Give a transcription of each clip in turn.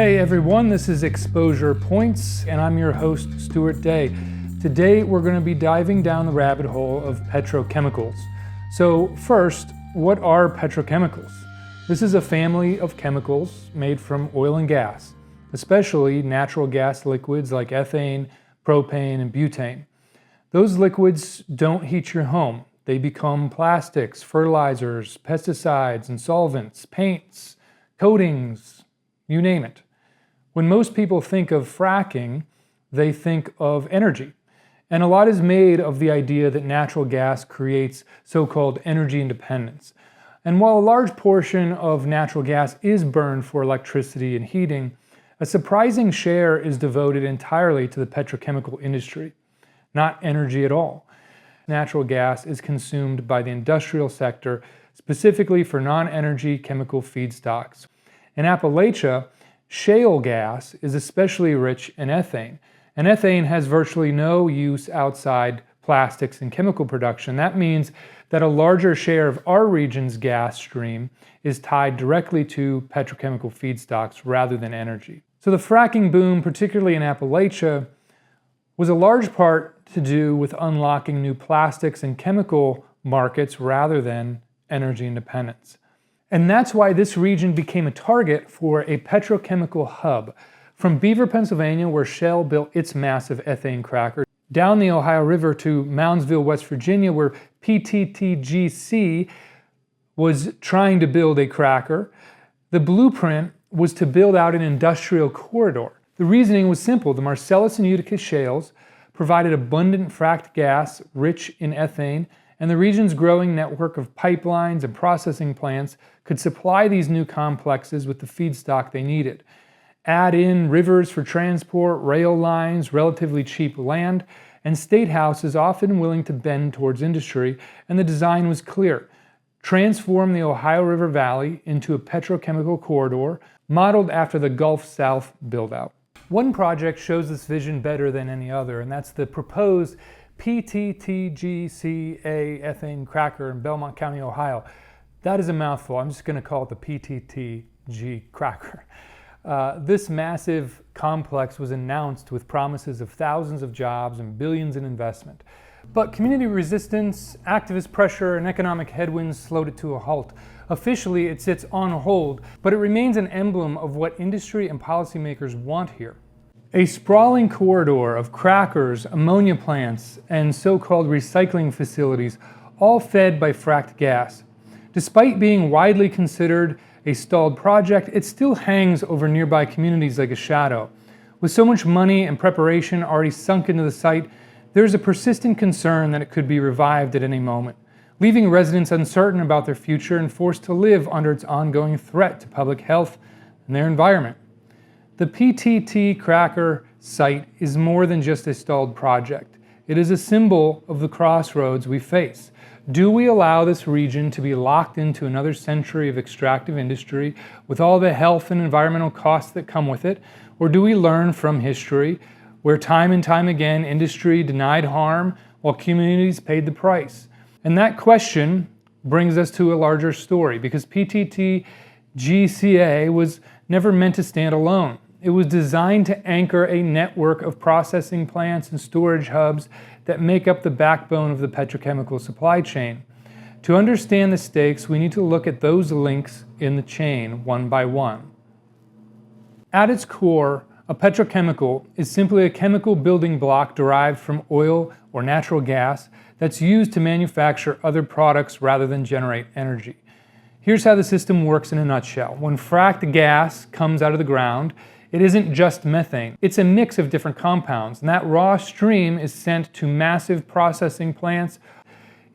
Hey everyone, this is Exposure Points, and I'm your host, Stuart Day. Today we're going to be diving down the rabbit hole of petrochemicals. So first, what are petrochemicals? This is a family of chemicals made from oil and gas, especially natural gas liquids like ethane, propane, and butane. Those liquids don't heat your home. They become plastics, fertilizers, pesticides, and solvents, paints, coatings, you name it. When most people think of fracking, they think of energy. And a lot is made of the idea that natural gas creates so-called energy independence. And while a large portion of natural gas is burned for electricity and heating, a surprising share is devoted entirely to the petrochemical industry, not energy at all. Natural gas is consumed by the industrial sector, specifically for non-energy chemical feedstocks. In Appalachia, shale gas is especially rich in ethane, and ethane has virtually no use outside plastics and chemical production. That means that a larger share of our region's gas stream is tied directly to petrochemical feedstocks rather than energy. So the fracking boom, particularly in Appalachia, was a large part to do with unlocking new plastics and chemical markets rather than energy independence. And that's why this region became a target for a petrochemical hub. From Beaver, Pennsylvania, where Shell built its massive ethane cracker, down the Ohio River to Moundsville, West Virginia, where PTTGC was trying to build a cracker. The blueprint was to build out an industrial corridor. The reasoning was simple. The Marcellus and Utica shales provided abundant fracked gas rich in ethane, and the region's growing network of pipelines and processing plants could supply these new complexes with the feedstock they needed. Add in rivers for transport, rail lines, relatively cheap land, and state houses often willing to bend towards industry, and the design was clear. Transform the Ohio River Valley into a petrochemical corridor modeled after the Gulf South buildout. One project shows this vision better than any other, and that's the proposed PTTGCA ethane cracker in Belmont County, Ohio. That is a mouthful. I'm just going to call it the PTTG cracker. This massive complex was announced with promises of thousands of jobs and billions in investment. But community resistance, activist pressure, and economic headwinds slowed it to a halt. Officially, it sits on hold, but it remains an emblem of what industry and policymakers want here. A sprawling corridor of crackers, ammonia plants, and so-called recycling facilities, all fed by fracked gas. Despite being widely considered a stalled project, it still hangs over nearby communities like a shadow. With so much money and preparation already sunk into the site, there is a persistent concern that it could be revived at any moment, leaving residents uncertain about their future and forced to live under its ongoing threat to public health and their environment. The PTT cracker site is more than just a stalled project. It is a symbol of the crossroads we face. Do we allow this region to be locked into another century of extractive industry with all the health and environmental costs that come with it? Or do we learn from history where time and time again industry denied harm while communities paid the price? And that question brings us to a larger story, because PTTGCA was never meant to stand alone. It was designed to anchor a network of processing plants and storage hubs that make up the backbone of the petrochemical supply chain. To understand the stakes, we need to look at those links in the chain one by one. At its core, a petrochemical is simply a chemical building block derived from oil or natural gas that's used to manufacture other products rather than generate energy. Here's how the system works in a nutshell. When fracked gas comes out of the ground, it isn't just methane. It's a mix of different compounds, and that raw stream is sent to massive processing plants.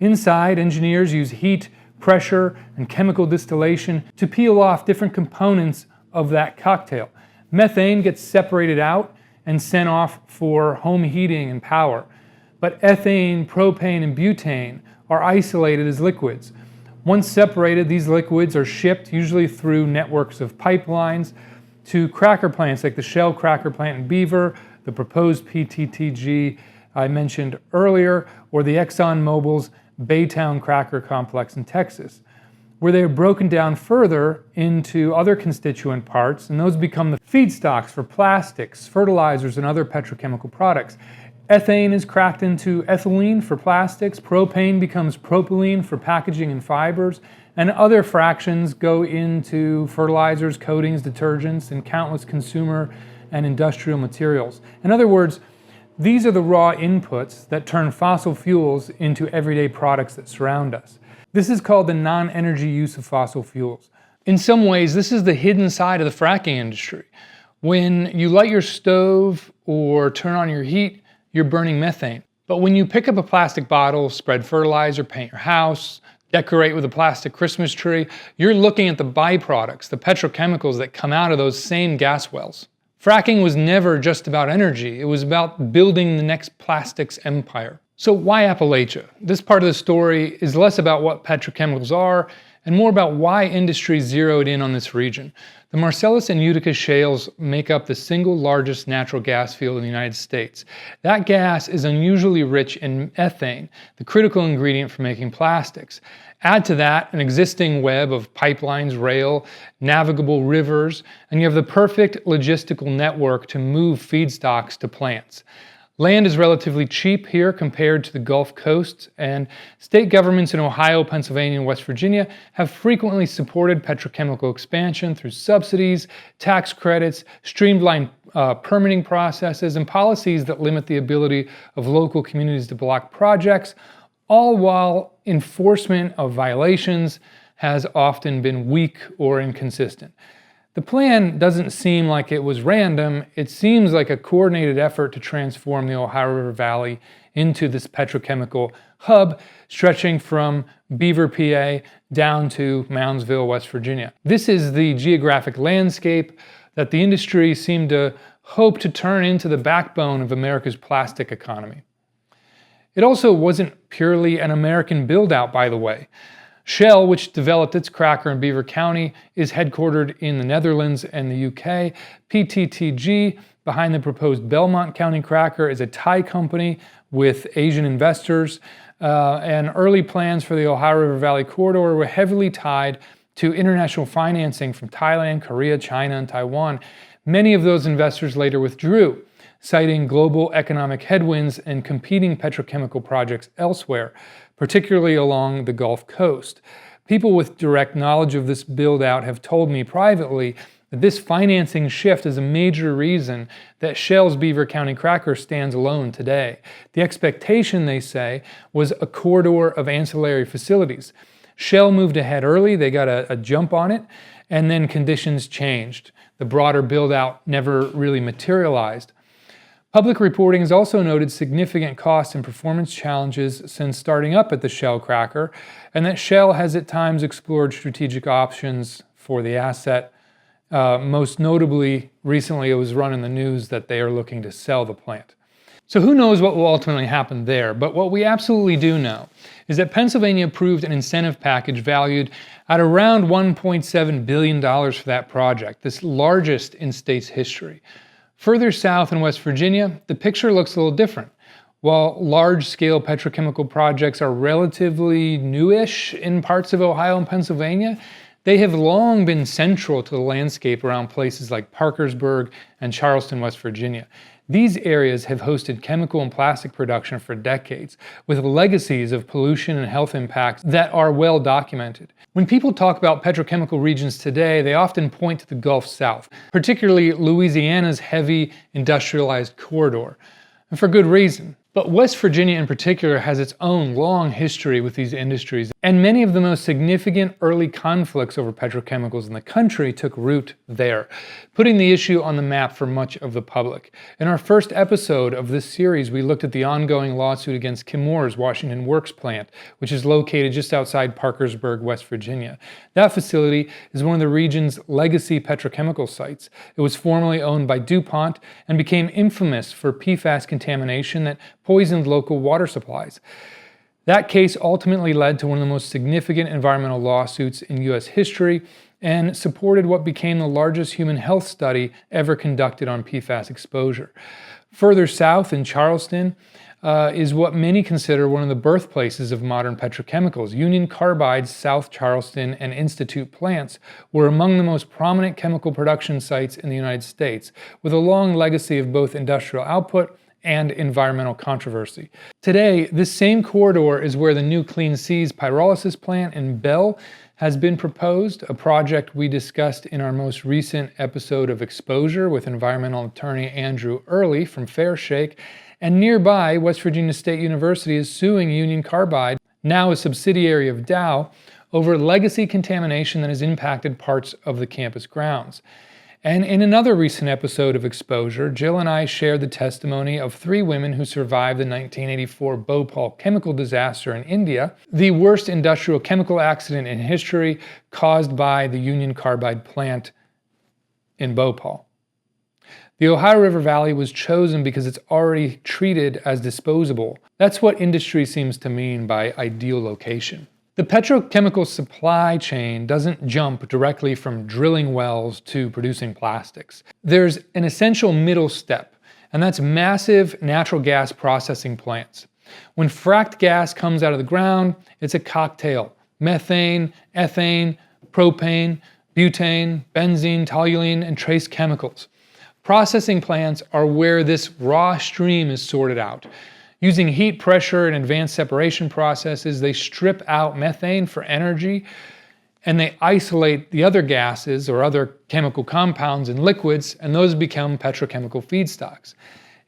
Inside, engineers use heat, pressure, and chemical distillation to peel off different components of that cocktail. Methane gets separated out and sent off for home heating and power. But ethane, propane, and butane are isolated as liquids. Once separated, these liquids are shipped, usually through networks of pipelines, to cracker plants like the Shell cracker plant in Beaver, the proposed PTTG I mentioned earlier, or the ExxonMobil's Baytown cracker complex in Texas. where they are broken down further into other constituent parts, and those become the feedstocks for plastics, fertilizers, and other petrochemical products. Ethane is cracked into ethylene for plastics, propane becomes propylene for packaging and fibers, and other fractions go into fertilizers, coatings, detergents, and countless consumer and industrial materials. In other words, these are the raw inputs that turn fossil fuels into everyday products that surround us. This is called the non-energy use of fossil fuels. In some ways, this is the hidden side of the fracking industry. When you light your stove or turn on your heat, you're burning methane. But when you pick up a plastic bottle, spread fertilizer, paint your house, decorate with a plastic Christmas tree, you're looking at the byproducts, the petrochemicals that come out of those same gas wells. Fracking was never just about energy. It was about building the next plastics empire. So why Appalachia? This part of the story is less about what petrochemicals are and more about why industry zeroed in on this region. The Marcellus and Utica shales make up the single largest natural gas field in the United States. That gas is unusually rich in ethane, the critical ingredient for making plastics. Add to that an existing web of pipelines, rail, navigable rivers, and you have the perfect logistical network to move feedstocks to plants. Land is relatively cheap here compared to the Gulf Coast, and state governments in Ohio, Pennsylvania, and West Virginia have frequently supported petrochemical expansion through subsidies, tax credits, streamlined permitting processes, and policies that limit the ability of local communities to block projects, all while enforcement of violations has often been weak or inconsistent. The plan doesn't seem like it was random. It seems like a coordinated effort to transform the Ohio River Valley into this petrochemical hub stretching from Beaver, PA down to Moundsville, West Virginia. This is the geographic landscape that the industry seemed to hope to turn into the backbone of America's plastic economy. It also wasn't purely an American build-out, by the way. Shell, which developed its cracker in Beaver County, is headquartered in the Netherlands and the UK. PTTG, behind the proposed Belmont County cracker, is a Thai company with Asian investors. And early plans for the Ohio River Valley corridor were heavily tied to international financing from Thailand, Korea, China, and Taiwan. Many of those investors later withdrew, citing global economic headwinds and competing petrochemical projects elsewhere, particularly along the Gulf Coast. People with direct knowledge of this build-out have told me privately that this financing shift is a major reason that Shell's Beaver County cracker stands alone today. The expectation, they say, was a corridor of ancillary facilities. Shell moved ahead early, they got a jump on it, and then conditions changed. The broader build-out never really materialized. Public reporting has also noted significant cost and performance challenges since starting up at the Shell cracker, and that Shell has at times explored strategic options for the asset. Most notably, recently it was run in the news that they are looking to sell the plant. So who knows what will ultimately happen there, but what we absolutely do know is that Pennsylvania approved an incentive package valued at around $1.7 billion for that project, this largest in state's history. Further south in West Virginia, the picture looks a little different. While large-scale petrochemical projects are relatively newish in parts of Ohio and Pennsylvania, they have long been central to the landscape around places like Parkersburg and Charleston, West Virginia. These areas have hosted chemical and plastic production for decades, with legacies of pollution and health impacts that are well documented. When people talk about petrochemical regions today, they often point to the Gulf South, particularly Louisiana's heavy industrialized corridor, and for good reason. But West Virginia in particular has its own long history with these industries, and many of the most significant early conflicts over petrochemicals in the country took root there, putting the issue on the map for much of the public. In our first episode of this series, we looked at the ongoing lawsuit against Chemours Washington Works plant, which is located just outside Parkersburg, West Virginia. That facility is one of the region's legacy petrochemical sites. It was formerly owned by DuPont and became infamous for PFAS contamination that poisoned local water supplies. That case ultimately led to one of the most significant environmental lawsuits in U.S. history, and supported what became the largest human health study ever conducted on PFAS exposure. Further south in Charleston is what many consider one of the birthplaces of modern petrochemicals. Union Carbide's South Charleston and Institute plants were among the most prominent chemical production sites in the United States, with a long legacy of both industrial output and environmental controversy. Today, this same corridor is where the new Clean Seas pyrolysis plant in Bell has been proposed, a project we discussed in our most recent episode of Exposure with environmental attorney Andrew Early from Fairshake. And nearby, West Virginia State University is suing Union Carbide, now a subsidiary of Dow, over legacy contamination that has impacted parts of the campus grounds. And in another recent episode of Exposure, Jill and I shared the testimony of 3 women who survived the 1984 Bhopal chemical disaster in India, the worst industrial chemical accident in history caused by the Union Carbide plant in Bhopal. The Ohio River Valley was chosen because it's already treated as disposable. That's what industry seems to mean by ideal location. The petrochemical supply chain doesn't jump directly from drilling wells to producing plastics. There's an essential middle step, and that's massive natural gas processing plants. When fracked gas comes out of the ground, it's a cocktail: methane, ethane, propane, butane, benzene, toluene, and trace chemicals. Processing plants are where this raw stream is sorted out. Using heat, pressure, and advanced separation processes, they strip out methane for energy, and they isolate the other gases or other chemical compounds in liquids, and those become petrochemical feedstocks.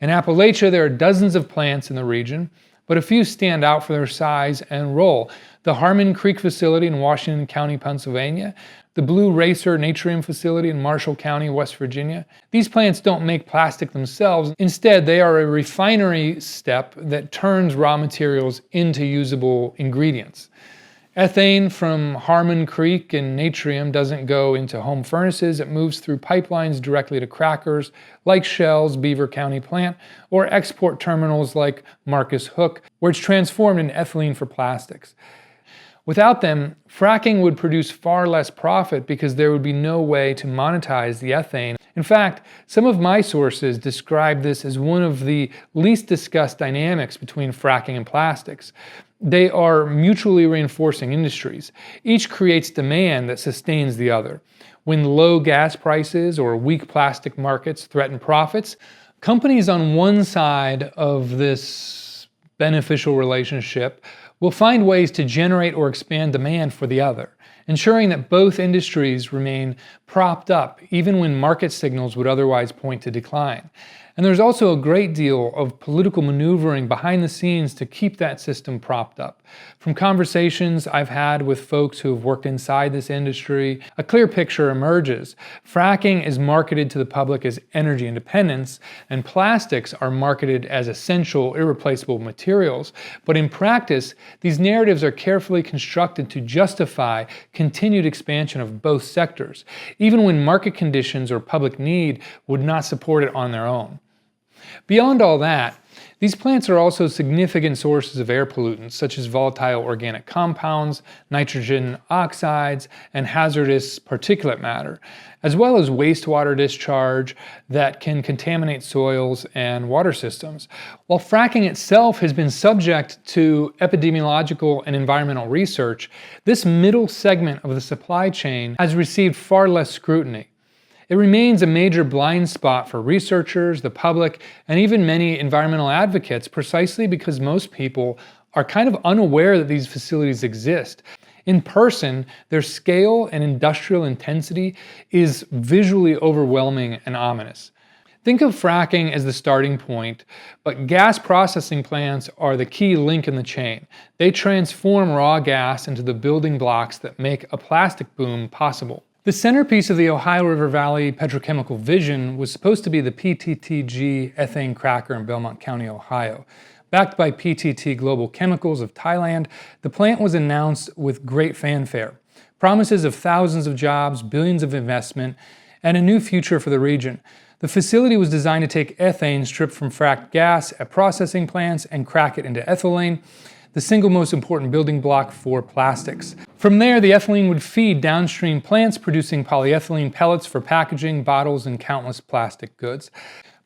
In Appalachia, there are dozens of plants in the region, but a few stand out for their size and role. The Harmon Creek facility in Washington County, Pennsylvania, the Blue Racer Natrium facility in Marshall County, West Virginia. These plants don't make plastic themselves. Instead, they are a refinery step that turns raw materials into usable ingredients. Ethane from Harmon Creek and Natrium doesn't go into home furnaces. It moves through pipelines directly to crackers like Shell's Beaver County plant, or export terminals like Marcus Hook, where it's transformed into ethylene for plastics. Without them, fracking would produce far less profit because there would be no way to monetize the ethane. In fact, some of my sources describe this as one of the least discussed dynamics between fracking and plastics. They are mutually reinforcing industries. Each creates demand that sustains the other. When low gas prices or weak plastic markets threaten profits, companies on one side of this beneficial relationship will find ways to generate or expand demand for the other, ensuring that both industries remain propped up even when market signals would otherwise point to decline. And there's also a great deal of political maneuvering behind the scenes to keep that system propped up. From conversations I've had with folks who have worked inside this industry, a clear picture emerges. Fracking is marketed to the public as energy independence, and plastics are marketed as essential, irreplaceable materials. But in practice, these narratives are carefully constructed to justify continued expansion of both sectors, even when market conditions or public need would not support it on their own. Beyond all that, these plants are also significant sources of air pollutants such as volatile organic compounds, nitrogen oxides, and hazardous particulate matter, as well as wastewater discharge that can contaminate soils and water systems. While fracking itself has been subject to epidemiological and environmental research, this middle segment of the supply chain has received far less scrutiny. It remains a major blind spot for researchers, the public, and even many environmental advocates, precisely because most people are kind of unaware that these facilities exist. In person, their scale and industrial intensity is visually overwhelming and ominous. Think of fracking as the starting point, but gas processing plants are the key link in the chain. They transform raw gas into the building blocks that make a plastic boom possible. The centerpiece of the Ohio River Valley petrochemical vision was supposed to be the PTTG ethane cracker in Belmont County, Ohio. Backed by PTT Global Chemicals of Thailand, the plant was announced with great fanfare. Promises of thousands of jobs, billions of investment, and a new future for the region. The facility was designed to take ethane stripped from fracked gas at processing plants and crack it into ethylene, the single most important building block for plastics. For From there, the ethylene would feed downstream plants producing polyethylene pellets for packaging, bottles, and countless plastic goods.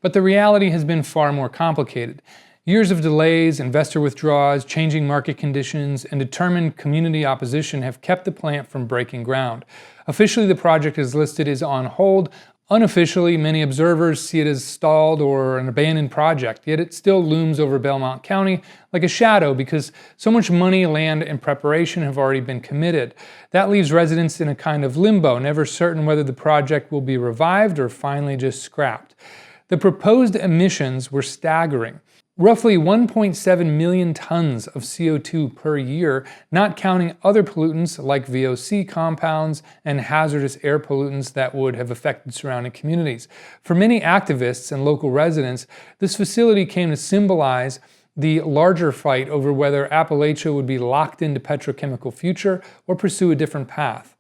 But the reality has been far more complicated. Years of delays, investor withdrawals, changing market conditions, and determined community opposition have kept the plant from breaking ground. Officially, the project is listed as on hold. Unofficially, many observers see it as stalled or an abandoned project, yet it still looms over Belmont County like a shadow because so much money, land, and preparation have already been committed. That leaves residents in a kind of limbo, never certain whether the project will be revived or finally just scrapped. The proposed emissions were staggering. Roughly 1.7 million tons of CO2 per year, not counting other pollutants like VOC compounds and hazardous air pollutants that would have affected surrounding communities. For many activists and local residents, this facility came to symbolize the larger fight over whether Appalachia would be locked into petrochemical future or pursue a different path.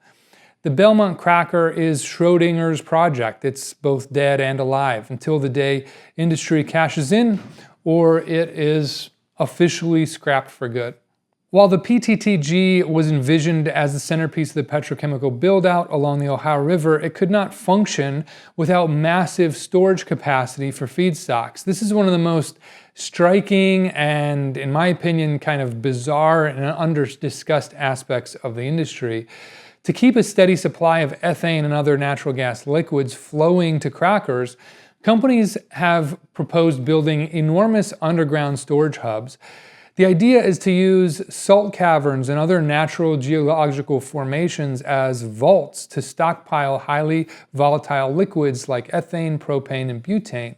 The Belmont cracker is Schrodinger's project. It's both dead and alive until the day industry cashes in or it is officially scrapped for good. While the PTTG was envisioned as the centerpiece of the petrochemical buildout along the Ohio River, it could not function without massive storage capacity for feedstocks. This is one of the most striking and, in my opinion, kind of bizarre and under-discussed aspects of the industry. To keep a steady supply of ethane and other natural gas liquids flowing to crackers, companies have proposed building enormous underground storage hubs. The idea is to use salt caverns and other natural geological formations as vaults to stockpile highly volatile liquids like ethane, propane, and butane.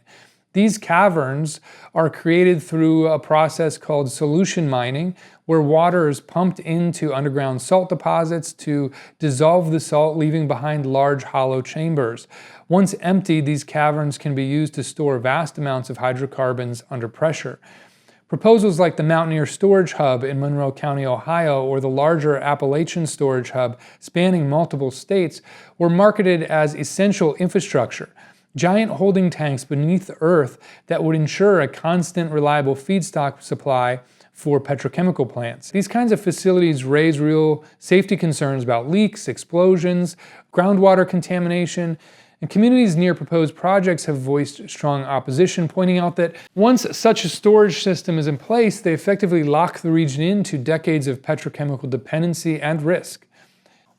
These caverns are created through a process called solution mining, where water is pumped into underground salt deposits to dissolve the salt, leaving behind large hollow chambers. Once emptied, these caverns can be used to store vast amounts of hydrocarbons under pressure. Proposals like the Mountaineer Storage Hub in Monroe County, Ohio, or the larger Appalachian Storage Hub spanning multiple states were marketed as essential infrastructure. Giant holding tanks beneath the earth that would ensure a constant, reliable feedstock supply for petrochemical plants. These kinds of facilities raise real safety concerns about leaks, explosions, groundwater contamination, and communities near proposed projects have voiced strong opposition, pointing out that once such a storage system is in place, they effectively lock the region into decades of petrochemical dependency and risk.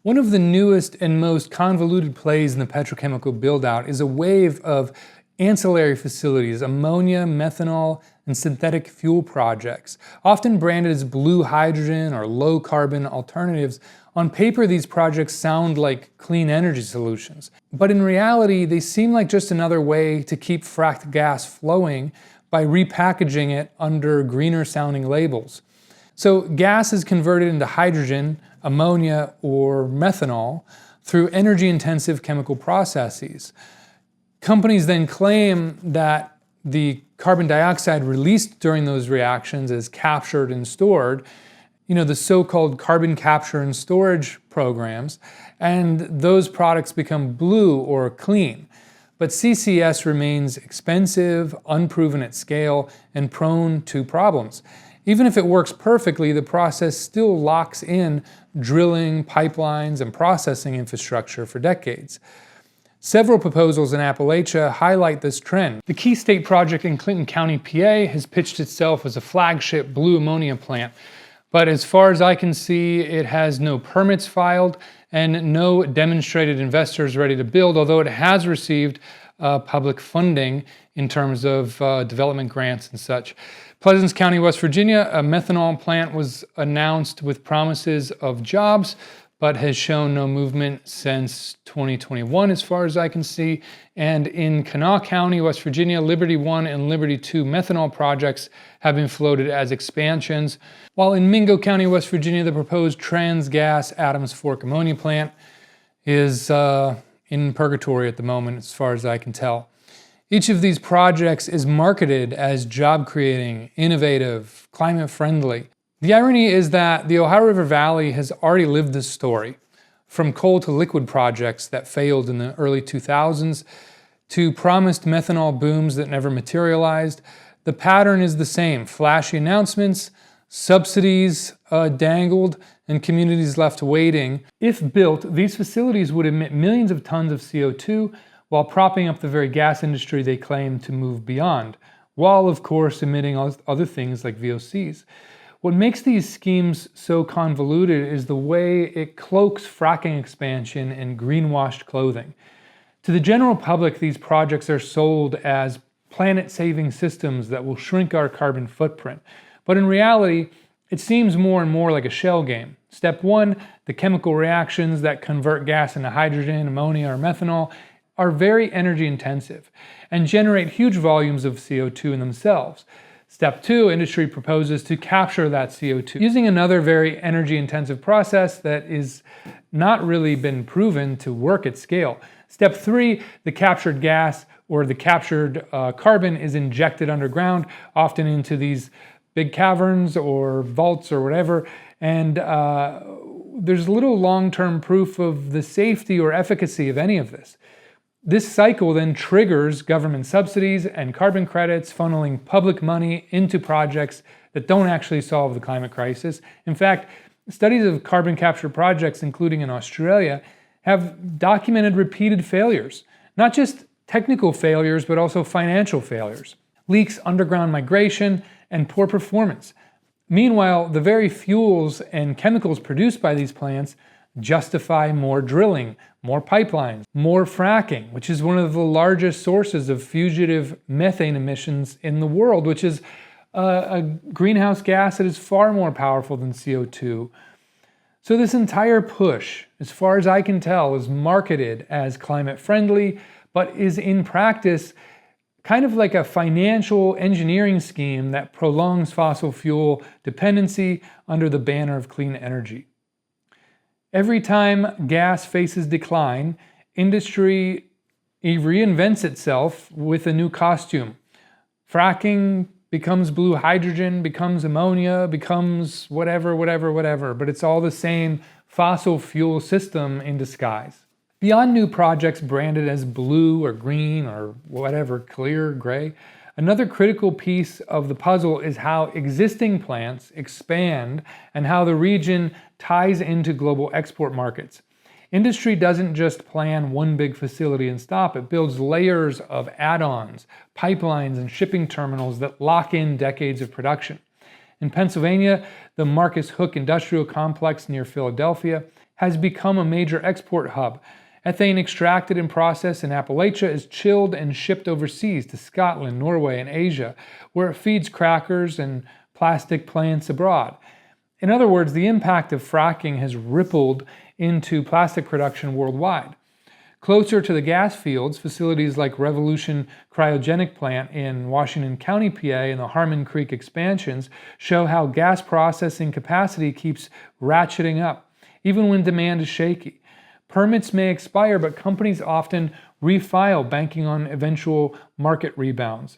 One of the newest and most convoluted plays in the petrochemical buildout is a wave of ancillary facilities, ammonia, methanol, and synthetic fuel projects, often branded as blue hydrogen or low carbon alternatives. On paper, these projects sound like clean energy solutions, but in reality, they seem like just another way to keep fracked gas flowing by repackaging it under greener sounding labels. So gas is converted into hydrogen, ammonia, or methanol through energy-intensive chemical processes. Companies then claim that the carbon dioxide released during those reactions is captured and stored, the so-called carbon capture and storage programs, and those products become blue or clean. But CCS remains expensive, unproven at scale, and prone to problems. Even if it works perfectly, the process still locks in drilling, pipelines, and processing infrastructure for decades. Several proposals in Appalachia highlight this trend. The Key State project in Clinton County, PA, has pitched itself as a flagship blue ammonia plant. But as far as I can see, it has no permits filed and no demonstrated investors ready to build, although it has received public funding in terms of development grants and such. Pleasants County, West Virginia, a methanol plant was announced with promises of jobs, but has shown no movement since 2021, as far as I can see. And in Kanawha County, West Virginia, Liberty 1 and Liberty 2 methanol projects have been floated as expansions, while in Mingo County, West Virginia, the proposed TransGas Adams Fork ammonia plant is in purgatory at the moment, as far as I can tell. Each of these projects is marketed as job-creating, innovative, climate-friendly. The irony is that the Ohio River Valley has already lived this story, from coal to liquid projects that failed in the early 2000s to promised methanol booms that never materialized. The pattern is the same: flashy announcements, subsidies dangled, and communities left waiting. If built, these facilities would emit millions of tons of CO2 while propping up the very gas industry they claim to move beyond, while of course emitting other things like VOCs. What makes these schemes so convoluted is the way it cloaks fracking expansion in greenwashed clothing. To the general public, these projects are sold as planet-saving systems that will shrink our carbon footprint. But in reality, it seems more and more like a shell game. Step one, the chemical reactions that convert gas into hydrogen, ammonia, or methanol are very energy intensive and generate huge volumes of CO2 in themselves. Step two, industry proposes to capture that CO2 using another very energy intensive process that is not really been proven to work at scale. Step three, the captured gas or the captured carbon is injected underground, often into these big caverns or vaults or whatever, and there's little long-term proof of the safety or efficacy of any of this. This cycle then triggers government subsidies and carbon credits, funneling public money into projects that don't actually solve the climate crisis. In fact, studies of carbon capture projects, including in Australia, have documented repeated failures, not just technical failures, but also financial failures, leaks, underground migration, and poor performance. Meanwhile, the very fuels and chemicals produced by these plants justify more drilling, more pipelines, more fracking, which is one of the largest sources of fugitive methane emissions in the world, which is a greenhouse gas that is far more powerful than CO2. So this entire push, as far as I can tell, is marketed as climate friendly, but is in practice kind of like a financial engineering scheme that prolongs fossil fuel dependency under the banner of clean energy. Every time gas faces decline, industry reinvents itself with a new costume. Fracking becomes blue hydrogen, becomes ammonia, becomes whatever, but it's all the same fossil fuel system in disguise. Beyond new projects branded as blue or green or whatever, clear, gray, another critical piece of the puzzle is how existing plants expand and how the region ties into global export markets. Industry doesn't just plan one big facility and stop, it builds layers of add-ons, pipelines, and shipping terminals that lock in decades of production. In Pennsylvania, the Marcus Hook Industrial Complex near Philadelphia has become a major export hub. Ethane extracted and processed in Appalachia is chilled and shipped overseas to Scotland, Norway, and Asia, where it feeds crackers and plastic plants abroad. In other words, the impact of fracking has rippled into plastic production worldwide. Closer to the gas fields, facilities like Revolution Cryogenic Plant in Washington County, PA, and the Harmon Creek expansions show how gas processing capacity keeps ratcheting up, even when demand is shaky. Permits may expire, but companies often refile, banking on eventual market rebounds.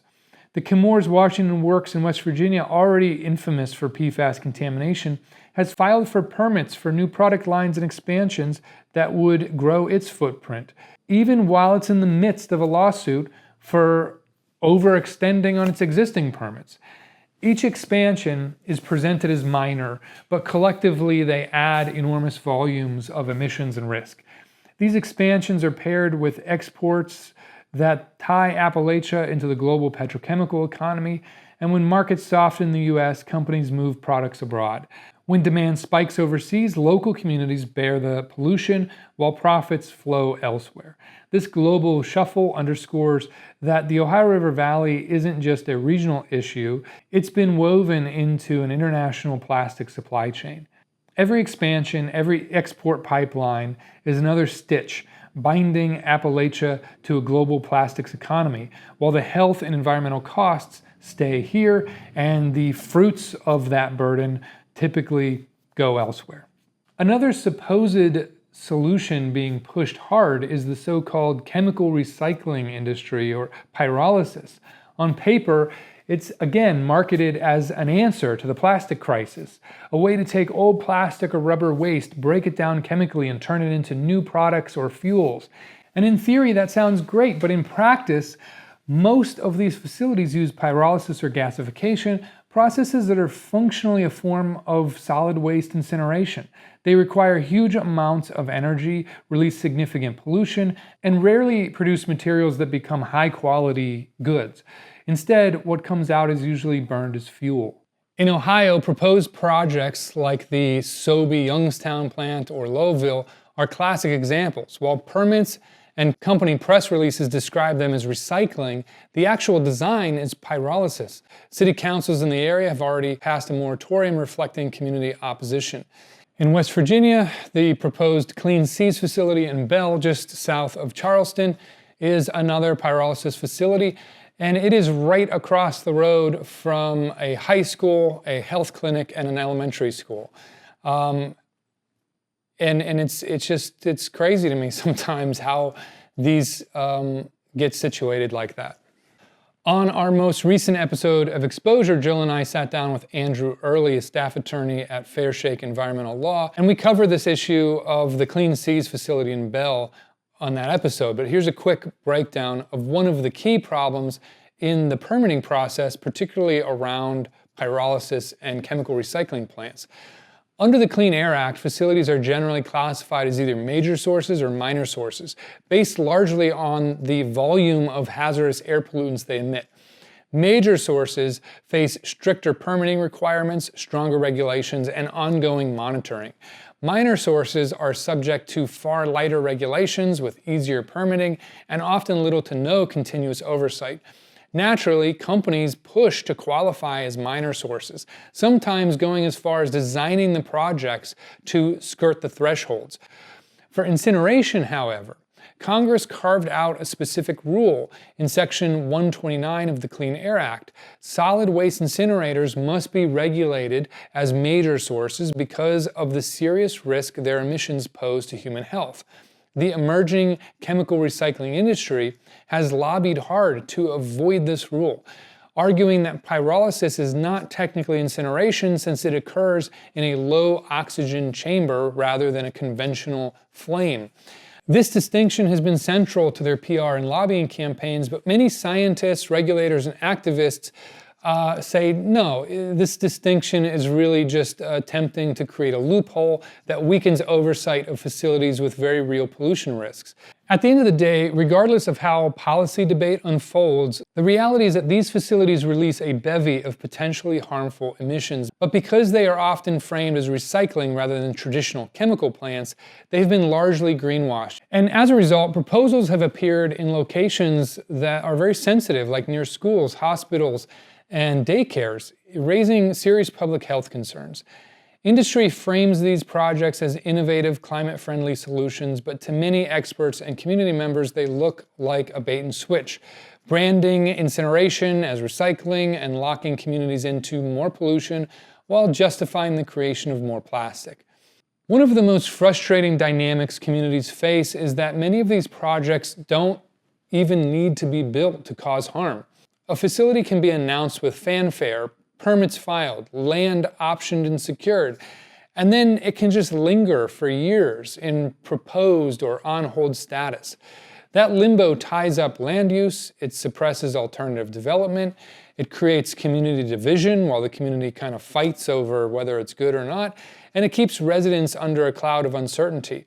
The Chemours Washington Works in West Virginia, already infamous for PFAS contamination, has filed for permits for new product lines and expansions that would grow its footprint, even while it's in the midst of a lawsuit for overextending on its existing permits. Each expansion is presented as minor, but collectively they add enormous volumes of emissions and risk. These expansions are paired with exports that tie Appalachia into the global petrochemical economy, and when markets soften in the US, companies move products abroad. When demand spikes overseas, local communities bear the pollution while profits flow elsewhere. This global shuffle underscores that the Ohio River Valley isn't just a regional issue, it's been woven into an international plastic supply chain. Every expansion, every export pipeline is another stitch binding Appalachia to a global plastics economy, while the health and environmental costs stay here and the fruits of that burden typically go elsewhere. Another supposed solution being pushed hard is the so-called chemical recycling industry, or pyrolysis. On paper, it's again marketed as an answer to the plastic crisis, a way to take old plastic or rubber waste, break it down chemically, and turn it into new products or fuels. And in theory, that sounds great, but in practice, most of these facilities use pyrolysis or gasification, processes that are functionally a form of solid waste incineration. They require huge amounts of energy, release significant pollution, and rarely produce materials that become high-quality goods. Instead, what comes out is usually burned as fuel. In Ohio, proposed projects like the Sobey Youngstown plant or Lowville are classic examples. While permits and company press releases describe them as recycling, the actual design is pyrolysis. City councils in the area have already passed a moratorium reflecting community opposition. In West Virginia, the proposed Clean Seas facility in Bell, just south of Charleston, is another pyrolysis facility, and it is right across the road from a high school, a health clinic, and an elementary school. And it's crazy to me sometimes how these get situated like that. On our most recent episode of Exposure, Jill and I sat down with Andrew Early, a staff attorney at Fairshake Environmental Law, and we covered this issue of the Clean Seas facility in Bell on that episode. But here's a quick breakdown of one of the key problems in the permitting process, particularly around pyrolysis and chemical recycling plants. Under the Clean Air Act, facilities are generally classified as either major sources or minor sources, based largely on the volume of hazardous air pollutants they emit. Major sources face stricter permitting requirements, stronger regulations, and ongoing monitoring. Minor sources are subject to far lighter regulations with easier permitting and often little to no continuous oversight. Naturally, companies push to qualify as minor sources, sometimes going as far as designing the projects to skirt the thresholds. For incineration, however, Congress carved out a specific rule in Section 129 of the Clean Air Act. Solid waste incinerators must be regulated as major sources because of the serious risk their emissions pose to human health. The emerging chemical recycling industry has lobbied hard to avoid this rule, arguing that pyrolysis is not technically incineration since it occurs in a low oxygen chamber rather than a conventional flame. This distinction has been central to their PR and lobbying campaigns, but many scientists, regulators, and activists say, no, this distinction is really just attempting to create a loophole that weakens oversight of facilities with very real pollution risks. At the end of the day, regardless of how policy debate unfolds, the reality is that these facilities release a bevy of potentially harmful emissions. But because they are often framed as recycling rather than traditional chemical plants, they've been largely greenwashed. And as a result, proposals have appeared in locations that are very sensitive, like near schools, hospitals, and daycares, raising serious public health concerns. Industry frames these projects as innovative, climate-friendly solutions, but to many experts and community members, they look like a bait and switch, branding incineration as recycling and locking communities into more pollution while justifying the creation of more plastic. One of the most frustrating dynamics communities face is that many of these projects don't even need to be built to cause harm. A facility can be announced with fanfare, permits filed, land optioned and secured, and then it can just linger for years in proposed or on hold status. That limbo ties up land use, it suppresses alternative development, it creates community division while the community kind of fights over whether it's good or not, and it keeps residents under a cloud of uncertainty.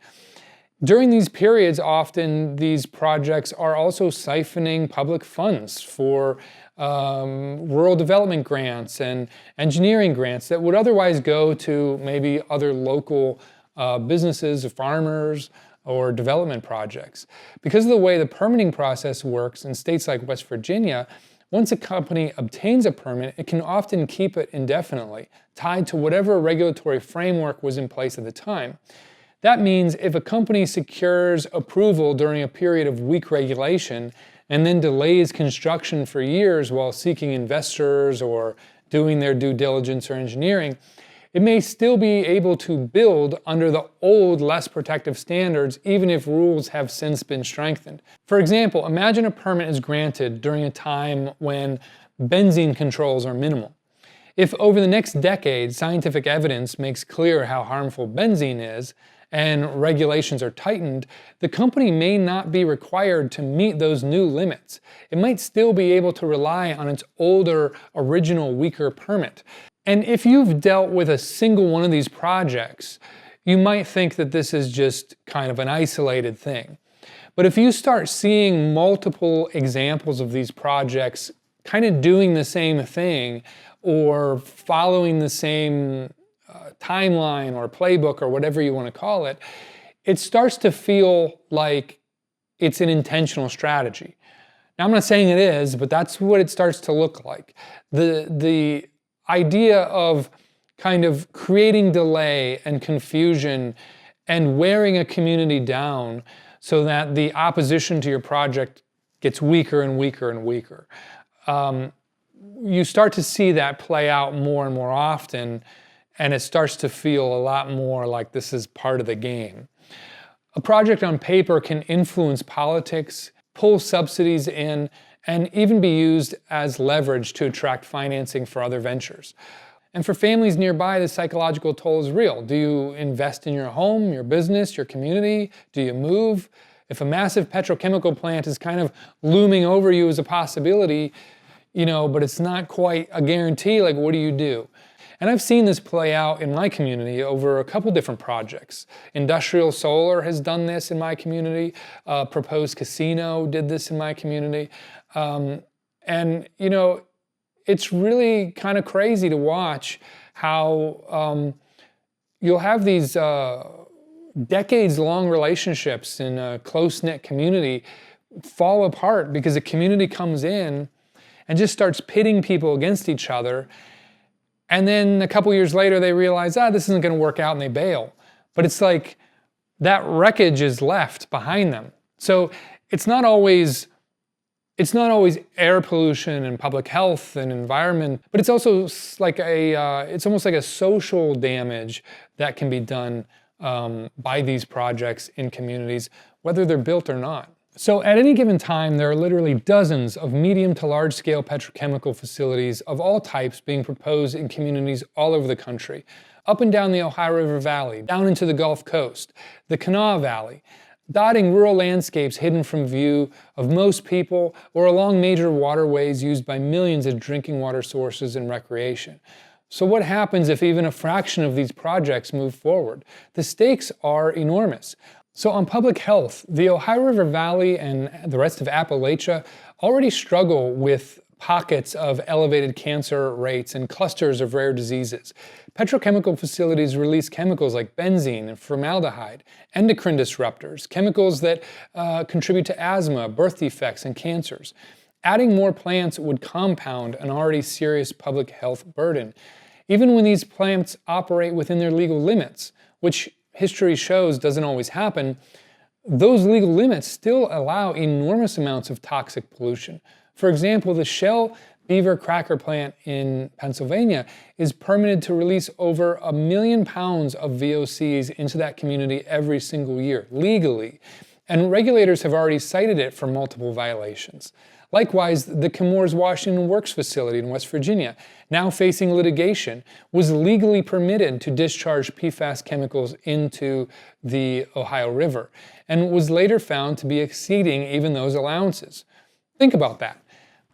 During these periods, often these projects are also siphoning public funds for rural development grants and engineering grants that would otherwise go to maybe other local businesses, farmers, or development projects. Because of the way the permitting process works in states like West Virginia, once a company obtains a permit, it can often keep it indefinitely, tied to whatever regulatory framework was in place at the time. That means if a company secures approval during a period of weak regulation and then delays construction for years while seeking investors or doing their due diligence or engineering, it may still be able to build under the old, less protective standards, even if rules have since been strengthened. For example, imagine a permit is granted during a time when benzene controls are minimal. If over the next decade, scientific evidence makes clear how harmful benzene is, and regulations are tightened, the company may not be required to meet those new limits. It might still be able to rely on its older, original, weaker permit. And if you've dealt with a single one of these projects, you might think that this is just kind of an isolated thing. But if you start seeing multiple examples of these projects kind of doing the same thing or following the same timeline or playbook or whatever you want to call it, it starts to feel like it's an intentional strategy. Now, I'm not saying it is, but that's what it starts to look like. The idea of kind of creating delay and confusion and wearing a community down so that the opposition to your project gets weaker and weaker and weaker. You start to see that play out more and more often, and it starts to feel a lot more like this is part of the game. A project on paper can influence politics, pull subsidies in, and even be used as leverage to attract financing for other ventures. And for families nearby, the psychological toll is real. Do you invest in your home, your business, your community? Do you move? If a massive petrochemical plant is kind of looming over you as a possibility, but it's not quite a guarantee, like what do you do? And I've seen this play out in my community over a couple different projects. Industrial solar has done this in my community. Proposed casino did this in my community. It's really kind of crazy to watch how you'll have these decades-long relationships in a close-knit community fall apart because a community comes in and just starts pitting people against each other. And then a couple years later, they realize, this isn't going to work out, and they bail. But it's like that wreckage is left behind them. So it's not always air pollution and public health and environment, but it's also like it's almost like a social damage that can be done by these projects in communities, whether they're built or not. So at any given time, there are literally dozens of medium to large scale petrochemical facilities of all types being proposed in communities all over the country, up and down the Ohio River Valley, down into the Gulf Coast, the Kanawha Valley, dotting rural landscapes hidden from view of most people, or along major waterways used by millions of drinking water sources and recreation. So what happens if even a fraction of these projects move forward? The stakes are enormous. So on public health, the Ohio River Valley and the rest of Appalachia already struggle with pockets of elevated cancer rates and clusters of rare diseases. Petrochemical facilities release chemicals like benzene and formaldehyde, endocrine disruptors, chemicals that contribute to asthma, birth defects, and cancers. Adding more plants would compound an already serious public health burden, even when these plants operate within their legal limits, which history shows doesn't always happen. Those legal limits still allow enormous amounts of toxic pollution. For example, the Shell Beaver cracker plant in Pennsylvania is permitted to release over 1 million pounds of VOCs into that community every single year, legally. And regulators have already cited it for multiple violations. Likewise, the Chemours Washington Works facility in West Virginia, now facing litigation, was legally permitted to discharge PFAS chemicals into the Ohio River, and was later found to be exceeding even those allowances. Think about that.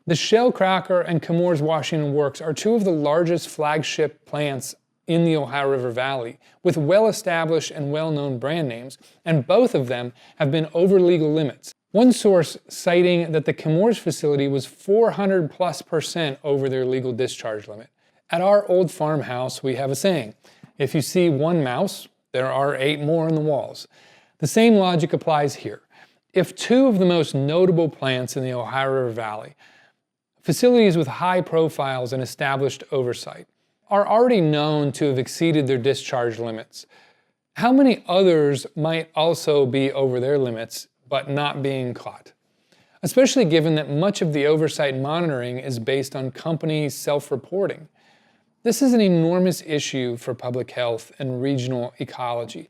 The Shell cracker and Chemours Washington Works are two of the largest flagship plants in the Ohio River Valley, with well-established and well-known brand names, and both of them have been over legal limits. One source citing that the Chemours facility was 400+% over their legal discharge limit. At our old farmhouse, we have a saying, if you see one mouse, there are 8 more in the walls. The same logic applies here. If two of the most notable plants in the Ohio River Valley, facilities with high profiles and established oversight, are already known to have exceeded their discharge limits, how many others might also be over their limits but not being caught? Especially given that much of the oversight and monitoring is based on companies self-reporting. This is an enormous issue for public health and regional ecology.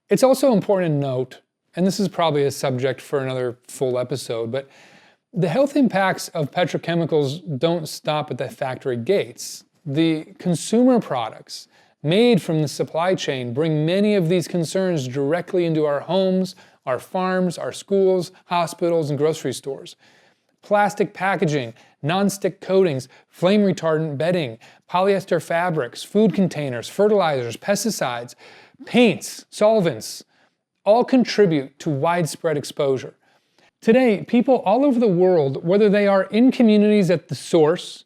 It's also important to note, and this is probably a subject for another full episode, but the health impacts of petrochemicals don't stop at the factory gates. The consumer products, made from the supply chain bring many of these concerns directly into our homes, our farms, our schools, hospitals, and grocery stores. Plastic packaging, non-stick coatings, flame retardant bedding, polyester fabrics, food containers, fertilizers, pesticides, paints, solvents, all contribute to widespread exposure. Today, people all over the world, whether they are in communities at the source,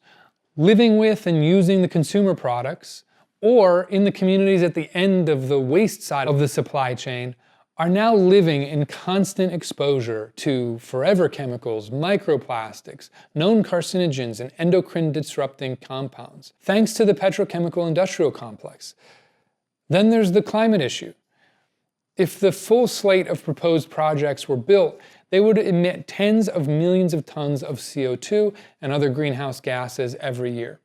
living with and using the consumer products, or in the communities at the end of the waste side of the supply chain, are now living in constant exposure to forever chemicals, microplastics, known carcinogens, and endocrine disrupting compounds, thanks to the petrochemical industrial complex. Then there's the climate issue. If the full slate of proposed projects were built, they would emit tens of millions of tons of CO2 and other greenhouse gases every year,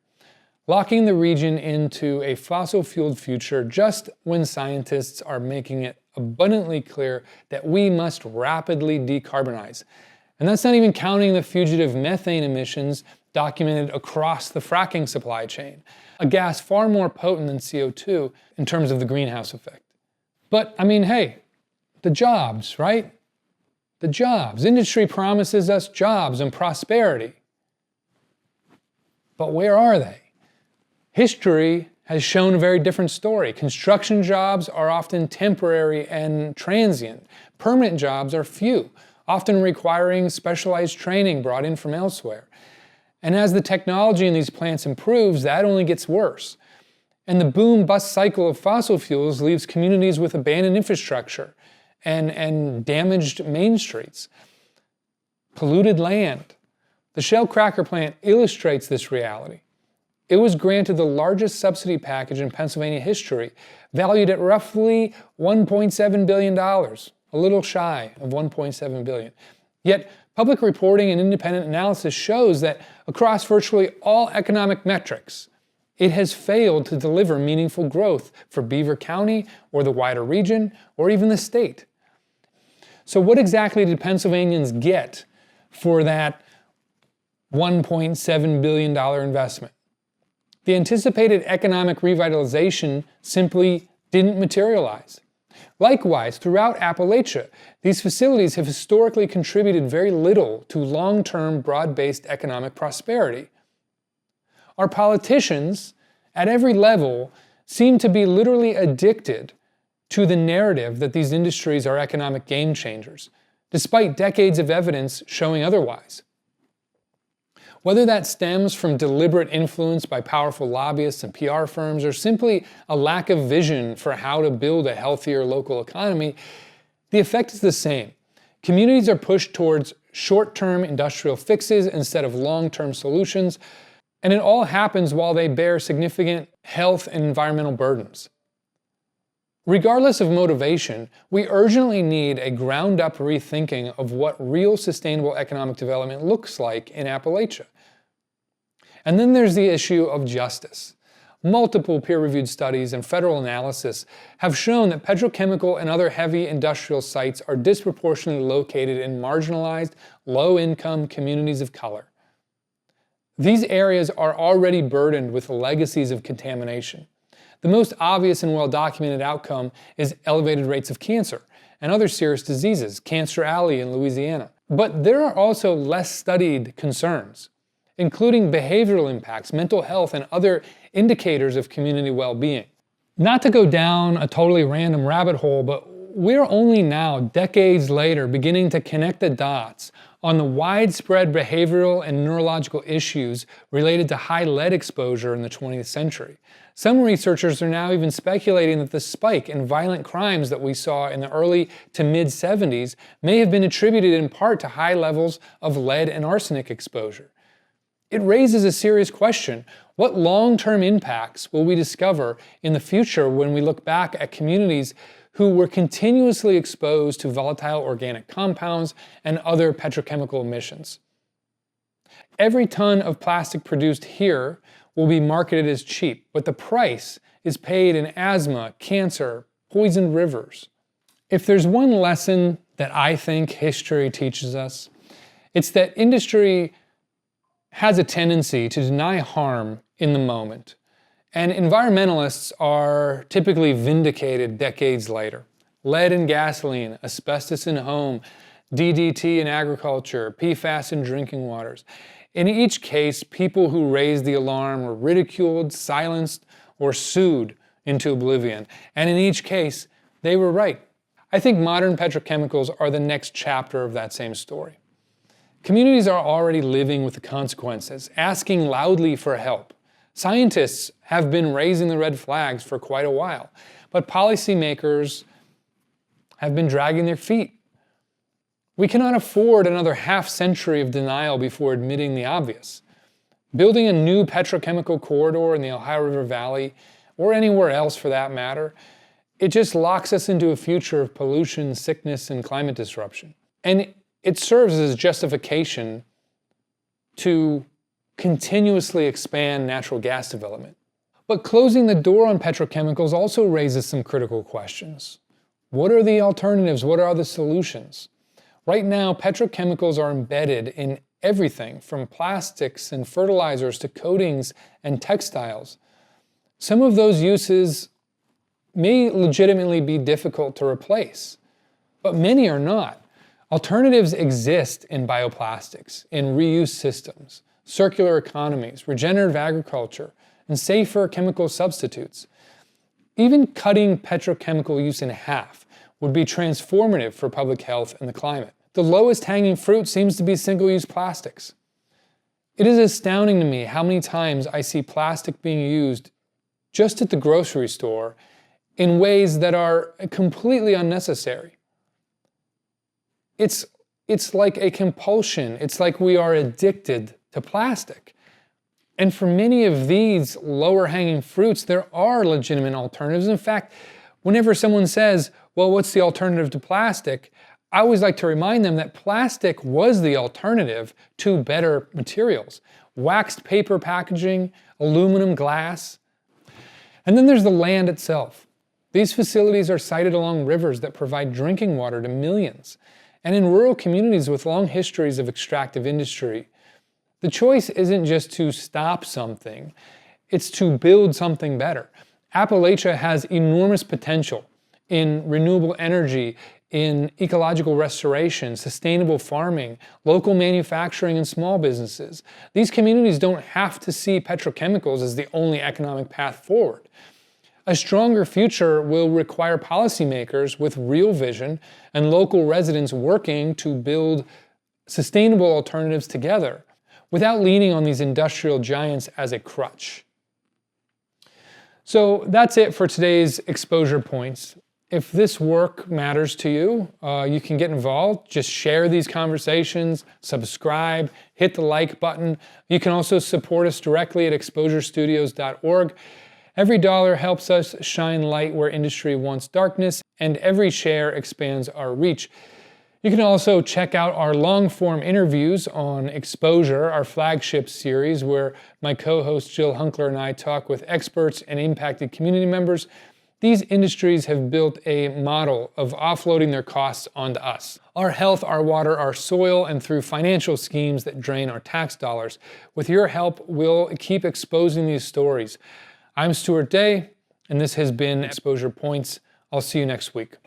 locking the region into a fossil-fueled future just when scientists are making it abundantly clear that we must rapidly decarbonize. And that's not even counting the fugitive methane emissions documented across the fracking supply chain, a gas far more potent than CO2 in terms of the greenhouse effect. But I mean, hey, the jobs, right? The jobs. Industry promises us jobs and prosperity. But where are they? History has shown a very different story. Construction jobs are often temporary and transient. Permanent jobs are few, often requiring specialized training brought in from elsewhere. And as the technology in these plants improves, that only gets worse. And the boom-bust cycle of fossil fuels leaves communities with abandoned infrastructure and damaged main streets, polluted land. The Shell cracker plant illustrates this reality. It was granted the largest subsidy package in Pennsylvania history, valued at roughly $1.7 billion, a little shy of $1.7 billion. Yet, public reporting and independent analysis shows that across virtually all economic metrics, it has failed to deliver meaningful growth for Beaver County or the wider region or even the state. So what exactly did Pennsylvanians get for that $1.7 billion investment? The anticipated economic revitalization simply didn't materialize. Likewise, throughout Appalachia, these facilities have historically contributed very little to long-term, broad-based economic prosperity. Our politicians, at every level, seem to be literally addicted to the narrative that these industries are economic game changers, despite decades of evidence showing otherwise. Whether that stems from deliberate influence by powerful lobbyists and PR firms, or simply a lack of vision for how to build a healthier local economy, the effect is the same. Communities are pushed towards short-term industrial fixes instead of long-term solutions, and it all happens while they bear significant health and environmental burdens. Regardless of motivation, we urgently need a ground-up rethinking of what real sustainable economic development looks like in Appalachia. And then there's the issue of justice. Multiple peer-reviewed studies and federal analysis have shown that petrochemical and other heavy industrial sites are disproportionately located in marginalized, low-income communities of color. These areas are already burdened with legacies of contamination. The most obvious and well-documented outcome is elevated rates of cancer and other serious diseases, Cancer Alley in Louisiana. But there are also less studied concerns, including behavioral impacts, mental health, and other indicators of community well-being. Not to go down a totally random rabbit hole, but we're only now, decades later, beginning to connect the dots on the widespread behavioral and neurological issues related to high lead exposure in the 20th century. Some researchers are now even speculating that the spike in violent crimes that we saw in the early to mid-70s may have been attributed in part to high levels of lead and arsenic exposure. It raises a serious question. What long-term impacts will we discover in the future when we look back at communities who were continuously exposed to volatile organic compounds and other petrochemical emissions? Every ton of plastic produced here will be marketed as cheap, but the price is paid in asthma, cancer, poisoned rivers. If there's one lesson that I think history teaches us, it's that industry has a tendency to deny harm in the moment And environmentalists are typically vindicated decades later. Lead in gasoline, asbestos in home, DDT in agriculture, PFAS in drinking waters. In each case, people who raised the alarm were ridiculed, silenced, or sued into oblivion. And in each case, they were right. I think modern petrochemicals are the next chapter of that same story. Communities are already living with the consequences, asking loudly for help. Scientists have been raising the red flags for quite a while, but policymakers have been dragging their feet. We cannot afford another half-century of denial before admitting the obvious. Building a new petrochemical corridor in the Ohio River Valley, or anywhere else for that matter, it just locks us into a future of pollution, sickness, and climate disruption. And it serves as justification to continuously expand natural gas development. But closing the door on petrochemicals also raises some critical questions. What are the alternatives? What are the solutions? Right now, petrochemicals are embedded in everything from plastics and fertilizers to coatings and textiles. Some of those uses may legitimately be difficult to replace, but many are not. Alternatives exist in bioplastics, in reuse systems, circular economies, regenerative agriculture, and safer chemical substitutes. Even cutting petrochemical use in half would be transformative for public health and the climate. The lowest hanging fruit seems to be single-use plastics. It is astounding to me how many times I see plastic being used just at the grocery store in ways that are completely unnecessary. It's like a compulsion. It's like we are addicted to plastic. And for many of these lower hanging fruits, there are legitimate alternatives. In fact, whenever someone says, well, what's the alternative to plastic? I always like to remind them that plastic was the alternative to better materials. Waxed paper packaging, aluminum glass. And then there's the land itself. These facilities are sited along rivers that provide drinking water to millions. And in rural communities with long histories of extractive industry, the choice isn't just to stop something, it's to build something better. Appalachia has enormous potential in renewable energy, in ecological restoration, sustainable farming, local manufacturing, and small businesses. These communities don't have to see petrochemicals as the only economic path forward. A stronger future will require policymakers with real vision and local residents working to build sustainable alternatives together without leaning on these industrial giants as a crutch. So that's it for today's exposure points. If this work matters to you, you can get involved. Just share these conversations, subscribe, hit the like button. You can also support us directly at exposurestudios.org. Every dollar helps us shine light where industry wants darkness, and every share expands our reach. You can also check out our long-form interviews on Exposure, our flagship series, where my co-host Jill Hunkler and I talk with experts and impacted community members. These industries have built a model of offloading their costs onto us. Our health, our water, our soil, and through financial schemes that drain our tax dollars. With your help, we'll keep exposing these stories. I'm Stuart Day, and this has been Exposure Points. I'll see you next week.